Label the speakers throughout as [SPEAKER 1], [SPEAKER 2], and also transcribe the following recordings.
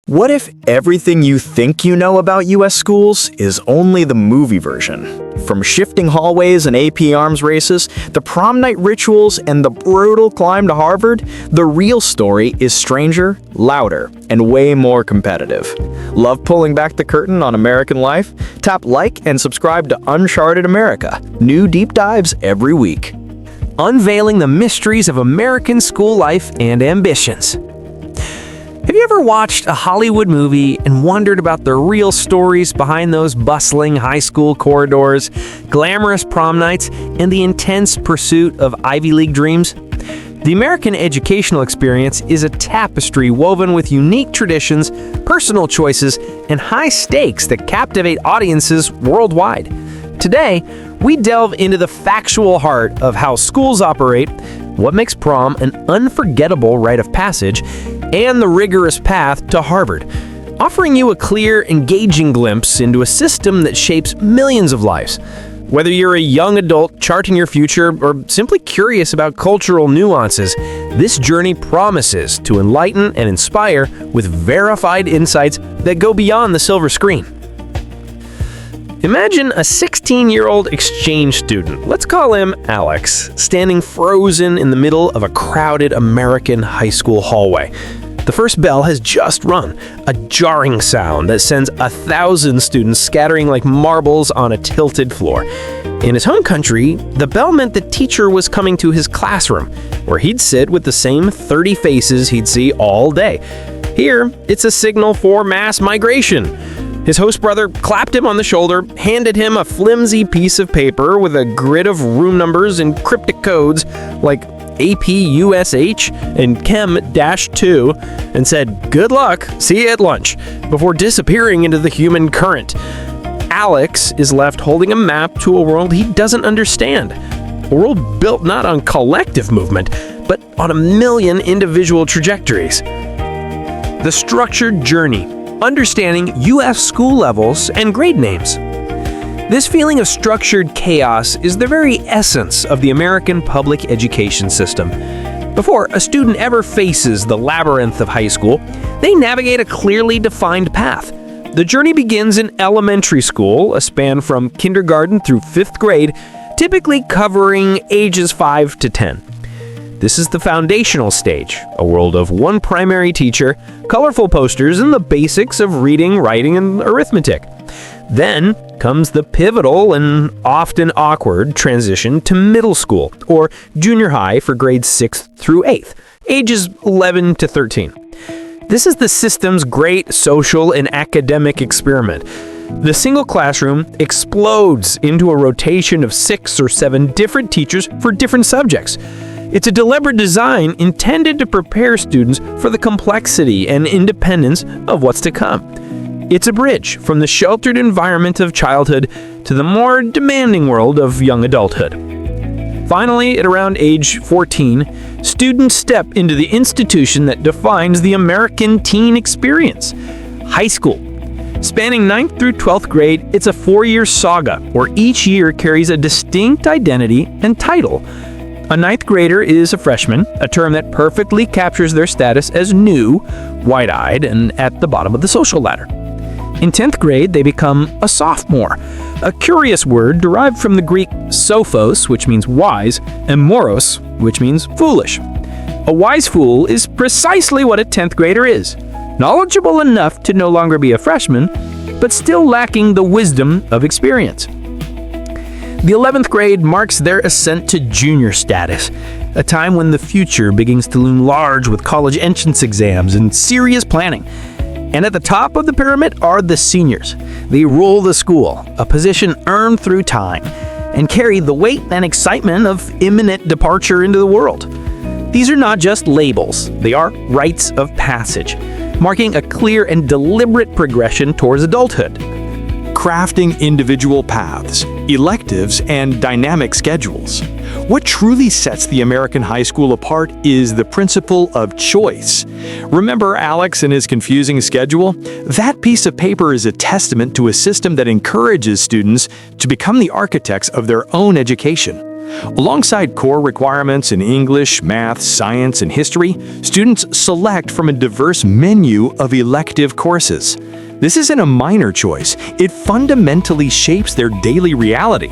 [SPEAKER 1] What if everything you think you know about U.S. schools is only the movie version? From shifting hallways and AP arms races, the prom night rituals, and the brutal climb to Harvard, the real story is stranger, louder, and way more competitive. Love pulling back the curtain on American life? Tap like and subscribe to Uncharted America. New deep dives every week.
[SPEAKER 2] Unveiling the mysteries of American school life and ambitions. Have you ever watched a Hollywood movie and wondered about the real stories behind those bustling high school corridors, glamorous prom nights, and the intense pursuit of Ivy League dreams? The American educational experience is a tapestry woven with unique traditions, personal choices, and high stakes that captivate audiences worldwide. Today, we delve into the factual heart of how schools operate, what makes prom an unforgettable rite of passage, and the rigorous path to Harvard, offering you a clear, engaging glimpse into a system that shapes millions of lives. Whether you're a young adult charting your future or simply curious about cultural nuances, this journey promises to enlighten and inspire with verified insights that go beyond the silver screen. Imagine a 16-year-old exchange student, let's call him Alex, standing frozen in the middle of a crowded American high school hallway. The first bell has just rung, a jarring sound that sends 1,000 students scattering like marbles on a tilted floor. In his home country, the bell meant the teacher was coming to his classroom, where he'd sit with the same 30 faces he'd see all day. Here, it's a signal for mass migration. His host brother clapped him on the shoulder, handed him a flimsy piece of paper with a grid of room numbers and cryptic codes like AP USH and Chem-2, and said, "Good luck, see you at lunch," before disappearing into the human current. Alex is left holding a map to a world he doesn't understand. A world built not on collective movement, but on a million individual trajectories. The structured journey. Understanding U.S. school levels and grade names. This feeling of structured chaos is the very essence of the American public education system. Before a student ever faces the labyrinth of high school, they navigate a clearly defined path. The journey begins in elementary school, a span from kindergarten through 5th grade, typically covering ages 5 to 10. This is the foundational stage, a world of one primary teacher, colorful posters, and the basics of reading, writing, and arithmetic. Then comes the pivotal and often awkward transition to middle school, or junior high for grades 6th through 8th, ages 11 to 13. This is the system's great social and academic experiment. The single classroom explodes into a rotation of 6 or 7 different teachers for different subjects. It's a deliberate design intended to prepare students for the complexity and independence of what's to come. It's a bridge from the sheltered environment of childhood to the more demanding world of young adulthood. Finally, at around age 14, students step into the institution that defines the American teen experience, high school. Spanning 9th through 12th grade, it's a 4-year saga where each year carries a distinct identity and title. A 9th grader is a freshman, a term that perfectly captures their status as new, wide-eyed, and at the bottom of the social ladder. In 10th grade, they become a sophomore, a curious word derived from the Greek sophos, which means wise, and moros, which means foolish. A wise fool is precisely what a 10th grader is, knowledgeable enough to no longer be a freshman, but still lacking the wisdom of experience. The 11th grade marks their ascent to junior status, a time when the future begins to loom large with college entrance exams and serious planning. And at the top of the pyramid are the seniors. They rule the school, a position earned through time, and carry the weight and excitement of imminent departure into the world. These are not just labels, they are rites of passage, marking a clear and deliberate progression towards adulthood.
[SPEAKER 3] Crafting individual paths, electives, and dynamic schedules. What truly sets the American high school apart is the principle of choice. Remember Alex and his confusing schedule? That piece of paper is a testament to a system that encourages students to become the architects of their own education. Alongside core requirements in English, math, science, and history, students select from a diverse menu of elective courses. This isn't a minor choice. It fundamentally shapes their daily reality.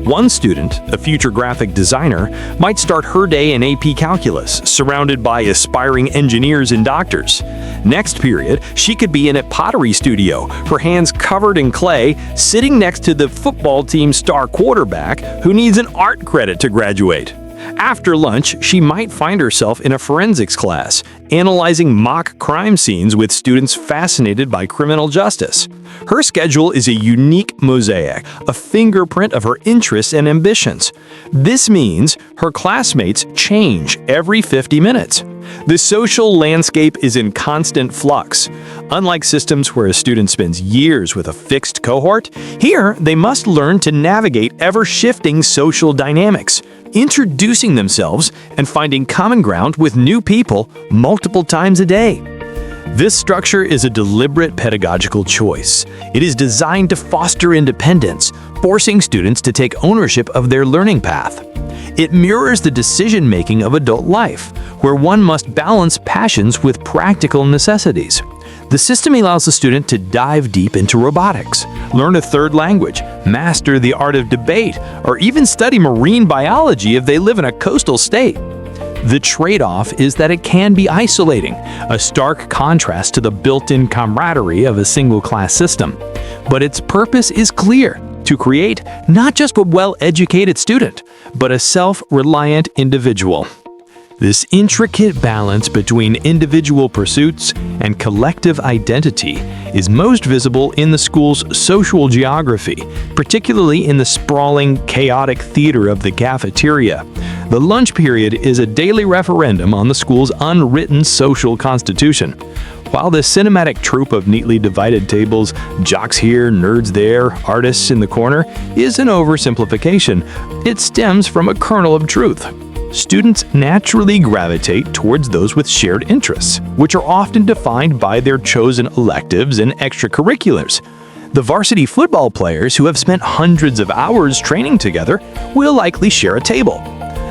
[SPEAKER 3] One student, a future graphic designer, might start her day in AP Calculus, surrounded by aspiring engineers and doctors. Next period, she could be in a pottery studio, her hands covered in clay, sitting next to the football team's star quarterback who needs an art credit to graduate. After lunch, she might find herself in a forensics class, analyzing mock crime scenes with students fascinated by criminal justice. Her schedule is a unique mosaic, a fingerprint of her interests and ambitions. This means her classmates change every 50 minutes. The social landscape is in constant flux. Unlike systems where a student spends years with a fixed cohort, here they must learn to navigate ever-shifting social dynamics, introducing themselves and finding common ground with new people multiple times a day. This structure is a deliberate pedagogical choice. It is designed to foster independence, forcing students to take ownership of their learning path. It mirrors the decision-making of adult life, where one must balance passions with practical necessities. The system allows the student to dive deep into robotics, learn a third language, master the art of debate, or even study marine biology if they live in a coastal state. The trade-off is that it can be isolating, a stark contrast to the built-in camaraderie of a single-class system. But its purpose is clear: to create not just a well-educated student, but a self-reliant individual. This intricate balance between individual pursuits and collective identity is most visible in the school's social geography, particularly in the sprawling, chaotic theater of the cafeteria. The lunch period is a daily referendum on the school's unwritten social constitution. While the cinematic troupe of neatly divided tables, jocks here, nerds there, artists in the corner, is an oversimplification, it stems from a kernel of truth. Students naturally gravitate towards those with shared interests, which are often defined by their chosen electives and extracurriculars. The varsity football players who have spent hundreds of hours training together will likely share a table.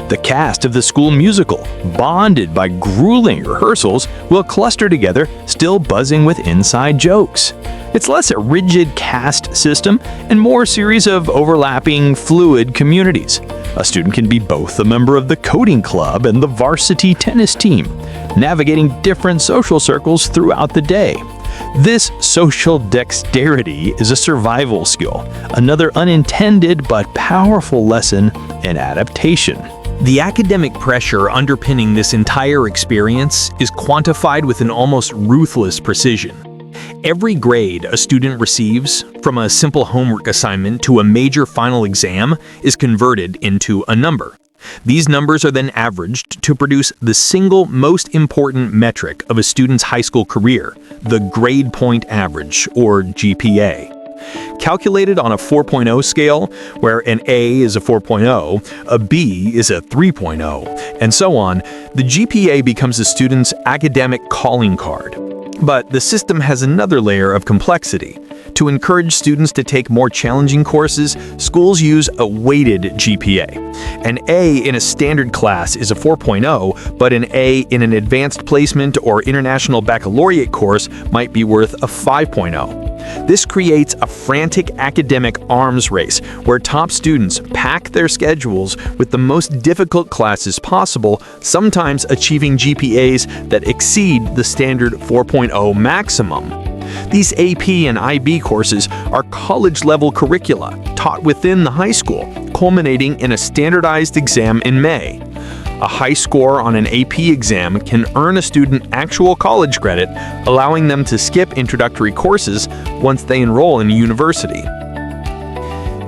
[SPEAKER 3] The cast of the school musical, bonded by grueling rehearsals, will cluster together, still buzzing with inside jokes. It's less a rigid caste system and more a series of overlapping, fluid communities. A student can be both a member of the coding club and the varsity tennis team, navigating different social circles throughout the day. This social dexterity is a survival skill, another unintended but powerful lesson in adaptation.
[SPEAKER 4] The academic pressure underpinning this entire experience is quantified with an almost ruthless precision. Every grade a student receives, from a simple homework assignment to a major final exam, is converted into a number. These numbers are then averaged to produce the single most important metric of a student's high school career, the grade point average, or GPA. Calculated on a 4.0 scale, where an A is a 4.0, a B is a 3.0, and so on, the GPA becomes a student's academic calling card. But the system has another layer of complexity. To encourage students to take more challenging courses, schools use a weighted GPA. An A in a standard class is a 4.0, but an A in an advanced placement or international baccalaureate course might be worth a 5.0. This creates a frantic academic arms race where top students pack their schedules with the most difficult classes possible, sometimes achieving GPAs that exceed the standard 4.0 maximum. These AP and IB courses are college-level curricula taught within the high school, culminating in a standardized exam in May. A high score on an AP exam can earn a student actual college credit, allowing them to skip introductory courses once they enroll in a university.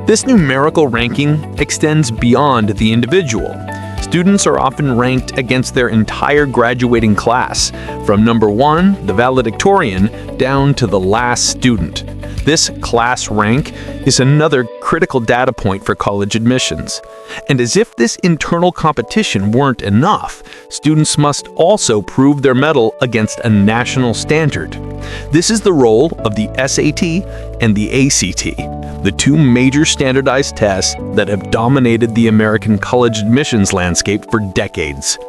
[SPEAKER 4] This numerical ranking extends beyond the individual. Students are often ranked against their entire graduating class, from number 1, the valedictorian, down to the last student. This class rank is another critical data point for college admissions. And as if this internal competition weren't enough, students must also prove their mettle against a national standard. This is the role of the SAT and the ACT. the two major standardized tests that have dominated the American college admissions landscape for decades.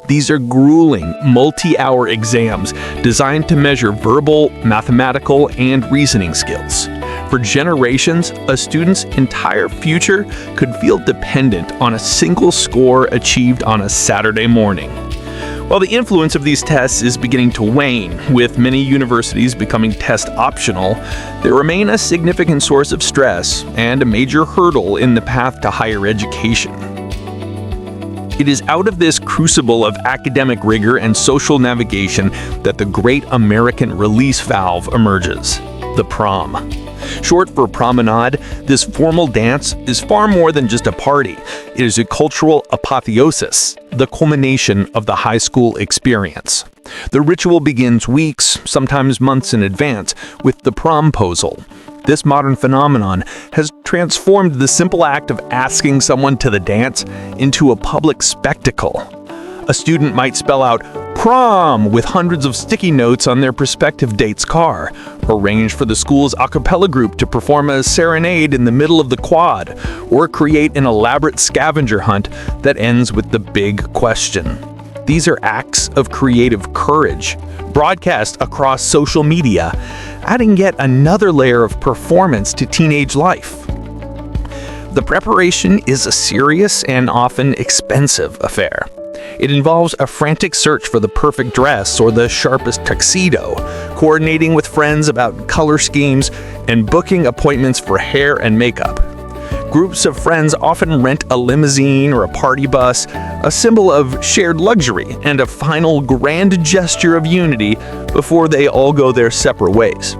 [SPEAKER 4] These are grueling, multi-hour exams designed to measure verbal, mathematical, and reasoning skills. For generations, a student's entire future could feel dependent on a single score achieved on a Saturday morning. While the influence of these tests is beginning to wane, with many universities becoming test optional, they remain a significant source of stress and a major hurdle in the path to higher education. It is out of this crucible of academic rigor and social navigation that the great American release valve emerges: the prom. Short for promenade, this formal dance is far more than just a party. It is a cultural apotheosis, the culmination of the high school experience. The ritual begins weeks, sometimes months in advance, with the promposal. This modern phenomenon has transformed the simple act of asking someone to the dance into a public spectacle. A student might spell out prom with hundreds of sticky notes on their prospective date's car, arrange for the school's a cappella group to perform a serenade in the middle of the quad, or create an elaborate scavenger hunt that ends with the big question. These are acts of creative courage, broadcast across social media, adding yet another layer of performance to teenage life. The preparation is a serious and often expensive affair. It involves a frantic search for the perfect dress or the sharpest tuxedo, coordinating with friends about color schemes, and booking appointments for hair and makeup. Groups of friends often rent a limousine or a party bus, a symbol of shared luxury and a final grand gesture of unity before they all go their separate ways.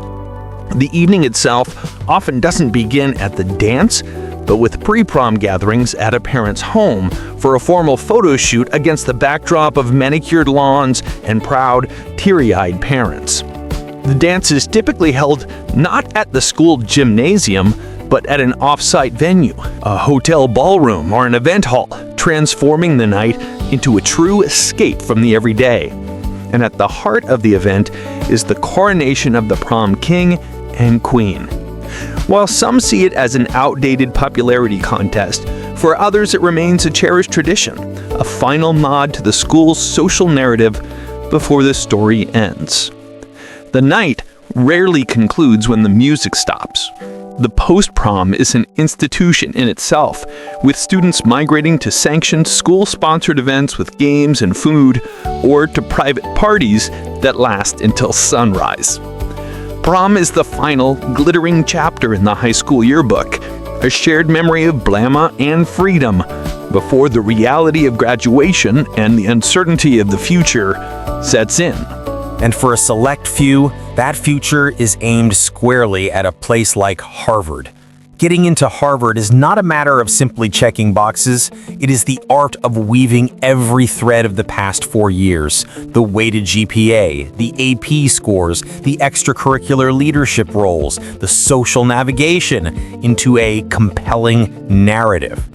[SPEAKER 4] The evening itself often doesn't begin at the dance, but with pre-prom gatherings at a parent's home for a formal photo shoot against the backdrop of manicured lawns and proud, teary-eyed parents. The dance is typically held not at the school gymnasium, but at an off-site venue, a hotel ballroom or an event hall, transforming the night into a true escape from the everyday. And at the heart of the event is the coronation of the prom king and queen. While some see it as an outdated popularity contest, for others it remains a cherished tradition, a final nod to the school's social narrative before the story ends. The night rarely concludes when the music stops. The post-prom is an institution in itself, with students migrating to sanctioned school-sponsored events with games and food, or to private parties that last until sunrise. Prom is the final, glittering chapter in the high school yearbook, a shared memory of glamour and freedom, before the reality of graduation and the uncertainty of the future sets in.
[SPEAKER 5] And for a select few, that future is aimed squarely at a place like Harvard. Getting into Harvard is not a matter of simply checking boxes. It is the art of weaving every thread of the past 4 years, the weighted GPA, the AP scores, the extracurricular leadership roles, the social navigation, into a compelling narrative.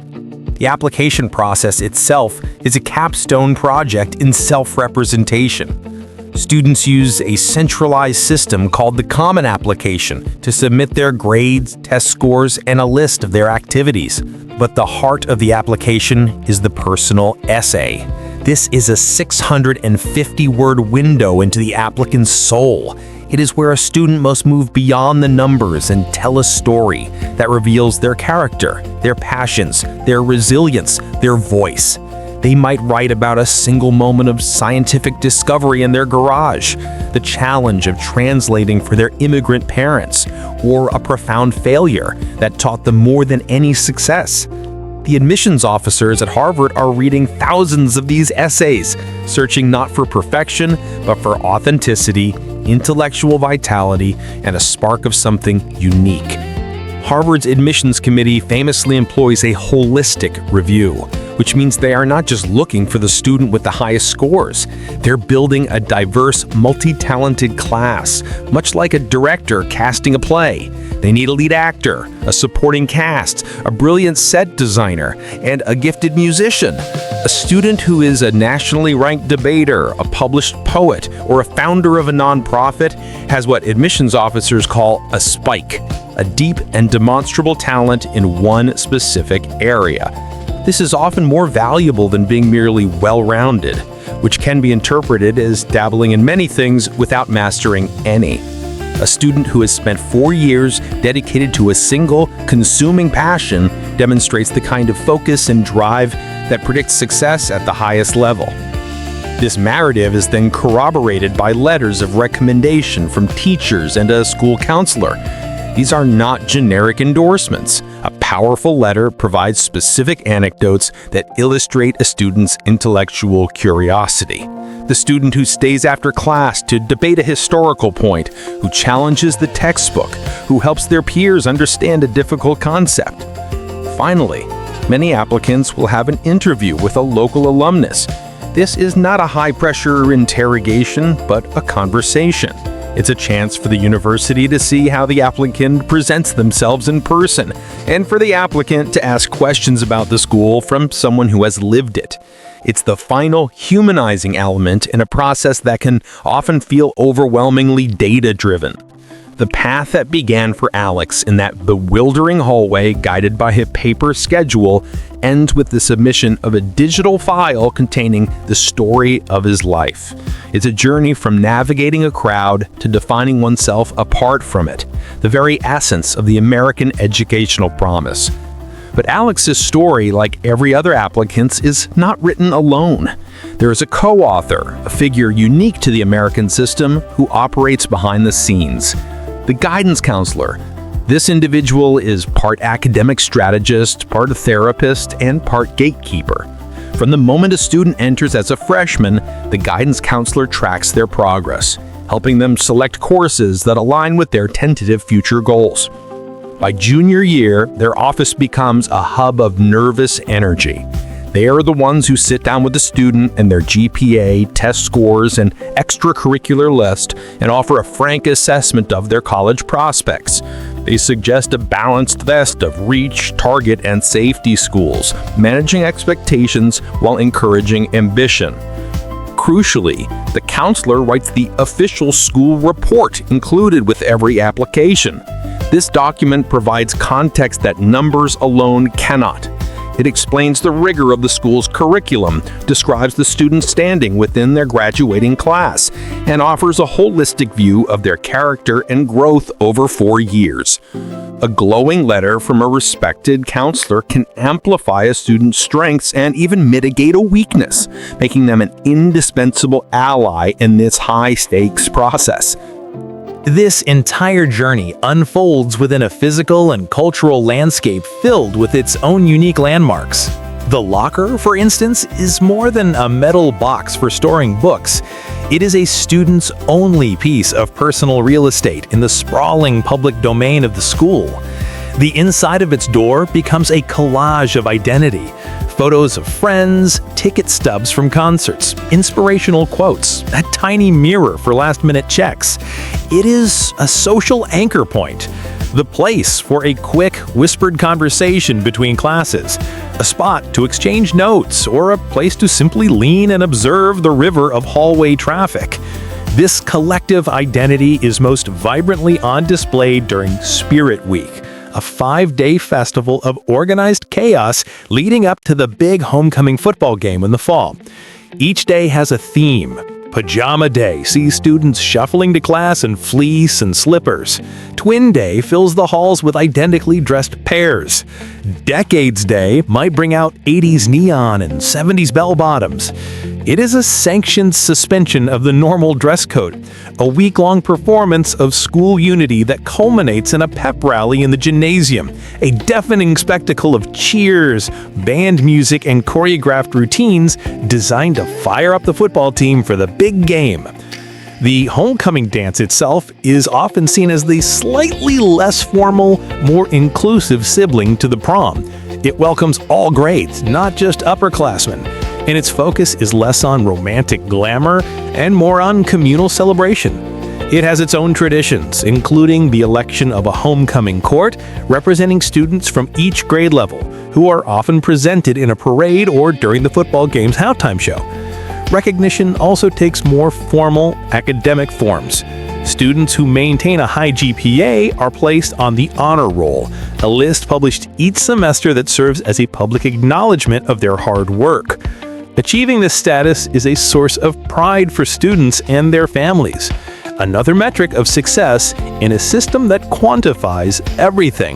[SPEAKER 5] The application process itself is a capstone project in self-representation. Students use a centralized system called the Common Application to submit their grades, test scores, and a list of their activities. But the heart of the application is the personal essay. This is a 650-word window into the applicant's soul. It is where a student must move beyond the numbers and tell a story that reveals their character, their passions, their resilience, their voice. They might write about a single moment of scientific discovery in their garage, the challenge of translating for their immigrant parents, or a profound failure that taught them more than any success. The admissions officers at Harvard are reading thousands of these essays, searching not for perfection, but for authenticity, intellectual vitality, and a spark of something unique. Harvard's admissions committee famously employs a holistic review, which means they are not just looking for the student with the highest scores. They're building a diverse, multi-talented class, much like a director casting a play.
[SPEAKER 4] They need a lead actor, a supporting cast, a brilliant set designer, and a gifted musician. A student who is a nationally ranked debater, a published poet, or a founder of a nonprofit has what admissions officers call a spike, a deep and demonstrable talent in one specific area. This is often more valuable than being merely well-rounded, which can be interpreted as dabbling in many things without mastering any. A student who has spent 4 years dedicated to a single, consuming passion demonstrates the kind of focus and drive that predicts success at the highest level. This narrative is then corroborated by letters of recommendation from teachers and a school counselor. These are not generic endorsements. A powerful letter provides specific anecdotes that illustrate a student's intellectual curiosity. The student who stays after class to debate a historical point, who challenges the textbook, who helps their peers understand a difficult concept. Finally, many applicants will have an interview with a local alumnus. This is not a high-pressure interrogation, but a conversation. It's a chance for the university to see how the applicant presents themselves in person, and for the applicant to ask questions about the school from someone who has lived it. It's the final humanizing element in a process that can often feel overwhelmingly data-driven. The path that began for Alex in that bewildering hallway guided by a paper schedule ends with the submission of a digital file containing the story of his life. It's a journey from navigating a crowd to defining oneself apart from it, the very essence of the American educational promise. But Alex's story, like every other applicant's, is not written alone. There is a co-author, a figure unique to the American system who operates behind the scenes. The guidance counselor. This individual is part academic strategist, part therapist, and part gatekeeper. From the moment a student enters as a freshman, the guidance counselor tracks their progress, helping them select courses that align with their tentative future goals. By junior year, their office becomes a hub of nervous energy. They are the ones who sit down with the student and their GPA, test scores, and extracurricular list and offer a frank assessment of their college prospects. They suggest a balanced list of reach, target, and safety schools, managing expectations while encouraging ambition. Crucially, the counselor writes the official school report included with every application. This document provides context that numbers alone cannot. It explains the rigor of the school's curriculum, describes the student's standing within their graduating class, and offers a holistic view of their character and growth over 4 years. A glowing letter from a respected counselor can amplify a student's strengths and even mitigate a weakness, making them an indispensable ally in this high-stakes process.
[SPEAKER 5] This entire journey unfolds within a physical and cultural landscape filled with its own unique landmarks. The locker, for instance, is more than a metal box for storing books. It is a student's only piece of personal real estate in the sprawling public domain of the school. The inside of its door becomes a collage of identity. Photos of friends, ticket stubs from concerts, inspirational quotes, a tiny mirror for last-minute checks. It is a social anchor point, the place for a quick, whispered conversation between classes, a spot to exchange notes, or a place to simply lean and observe the river of hallway traffic. This collective identity is most vibrantly on display during Spirit Week, a 5-day festival of organized chaos leading up to the big homecoming football game in the fall. Each day has a theme. Pajama Day sees students shuffling to class in fleece and slippers. Twin Day fills the halls with identically dressed pairs. Decades Day might bring out 80s neon and 70s bell-bottoms. It is a sanctioned suspension of the normal dress code, a week-long performance of school unity that culminates in a pep rally in the gymnasium, a deafening spectacle of cheers, band music, and choreographed routines designed to fire up the football team for the big game. The homecoming dance itself is often seen as the slightly less formal, more inclusive sibling to the prom. It welcomes all grades, not just upperclassmen, and its focus is less on romantic glamour and more on communal celebration.
[SPEAKER 2] It has its own traditions, including the election of a homecoming court representing students from each grade level, who are often presented in a parade or during the football game's halftime show. Recognition also takes more formal academic forms. Students who maintain a high GPA are placed on the honor roll, a list published each semester that serves as a public acknowledgement of their hard work. Achieving this status is a source of pride for students and their families, another metric of success in a system that quantifies everything.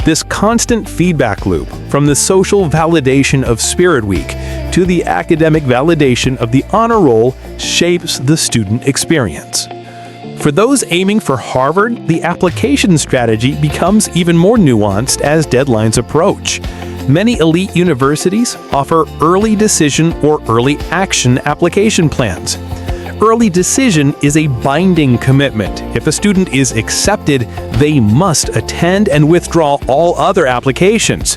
[SPEAKER 2] This constant feedback loop, from the social validation of Spirit Week to the academic validation of the honor roll, shapes the student experience. For those aiming for Harvard, the application strategy becomes even more nuanced as deadlines approach. Many elite universities offer early decision or early action application plans. Early decision is a binding commitment. If a student is accepted, they must attend and withdraw all other applications.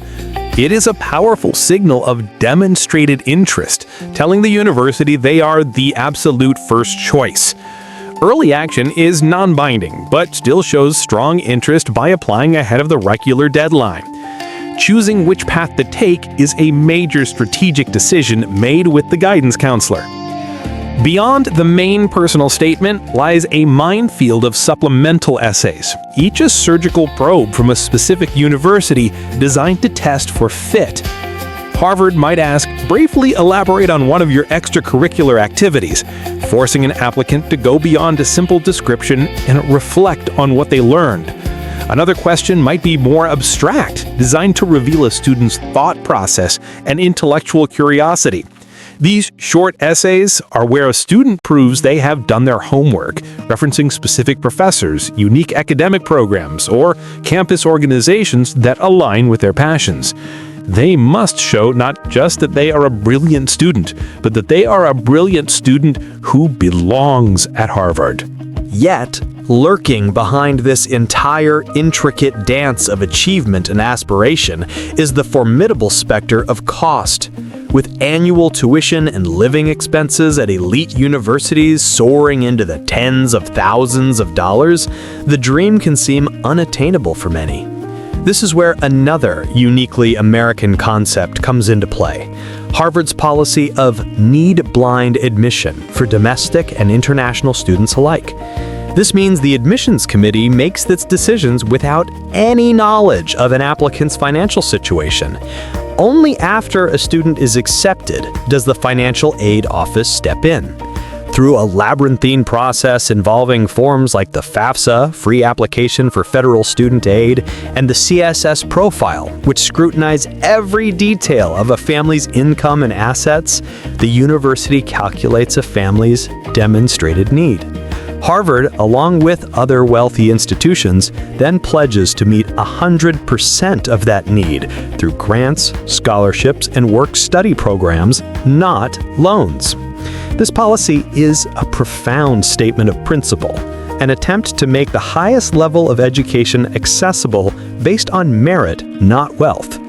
[SPEAKER 2] It is a powerful signal of demonstrated interest, telling the university they are the absolute first choice. Early action is non-binding, but still shows strong interest by applying ahead of the regular deadline. Choosing which path to take is a major strategic decision made with the guidance counselor. Beyond the main personal statement lies a minefield of supplemental essays, each a surgical probe from a specific university designed to test for fit. Harvard might ask, briefly elaborate on one of your extracurricular activities, forcing an applicant to go beyond a simple description and reflect on what they learned. Another question might be more abstract, designed to reveal a student's thought process and intellectual curiosity. These short essays are where a student proves they have done their homework, referencing specific professors, unique academic programs, or campus organizations that align with their passions. They must show not just that they are a brilliant student, but that they are a brilliant student who belongs at Harvard.
[SPEAKER 1] Yet, lurking behind this entire intricate dance of achievement and aspiration is the formidable specter of cost. With annual tuition and living expenses at elite universities soaring into the tens of thousands of dollars, the dream can seem unattainable for many. This is where another uniquely American concept comes into play: Harvard's policy of need-blind admission for domestic and international students alike. This means the admissions committee makes its decisions without any knowledge of an applicant's financial situation. Only after a student is accepted does the financial aid office step in. Through a labyrinthine process involving forms like the FAFSA, Free Application for Federal Student Aid, and the CSS Profile, which scrutinize every detail of a family's income and assets, the university calculates a family's demonstrated need. Harvard, along with other wealthy institutions, then pledges to meet 100% of that need through grants, scholarships, and work-study programs, not loans. This policy is a profound statement of principle, an attempt to make the highest level of education accessible based on merit, not wealth.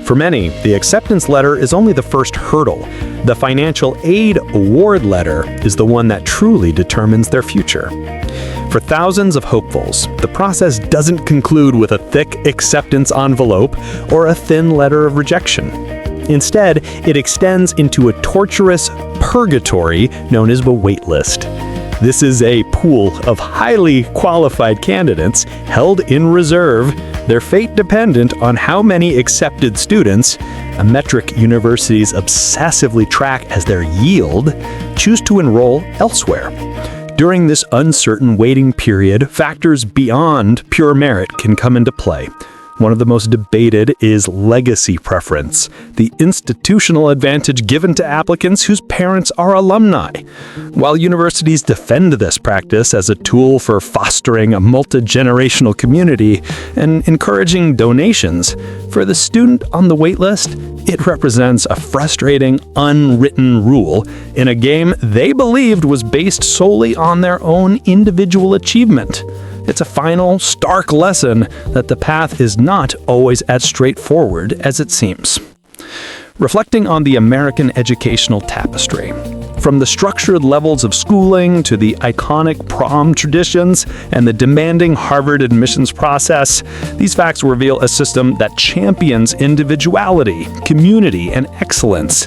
[SPEAKER 1] For many, the acceptance letter is only the first hurdle. The financial aid award letter is the one that truly determines their future. For thousands of hopefuls, the process doesn't conclude with a thick acceptance envelope or a thin letter of rejection. Instead, it extends into a torturous purgatory known as the wait list. This is a pool of highly qualified candidates held in reserve, their fate dependent on how many accepted students, a metric universities obsessively track as their yield, choose to enroll elsewhere. During this uncertain waiting period, factors beyond pure merit can come into play. One of the most debated is legacy preference, the institutional advantage given to applicants whose parents are alumni. While universities defend this practice as a tool for fostering a multi-generational community and encouraging donations, for the student on the waitlist, it represents a frustrating, unwritten rule in a game they believed was based solely on their own individual achievement. It's a final, stark lesson that the path is not always as straightforward as it seems. Reflecting on the American educational tapestry,
[SPEAKER 6] From the structured levels of schooling to the iconic prom traditions and the demanding Harvard admissions process, these facts reveal a system that champions individuality, community, and excellence.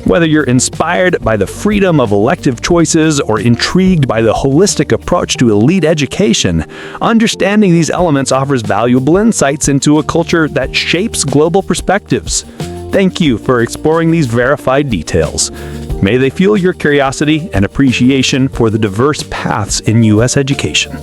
[SPEAKER 6] Whether you're inspired by the freedom of elective choices or intrigued by the holistic approach to elite education, understanding these elements offers valuable insights into a culture that shapes global perspectives. Thank you for exploring these verified details. May they fuel your curiosity and appreciation for the diverse paths in U.S. education.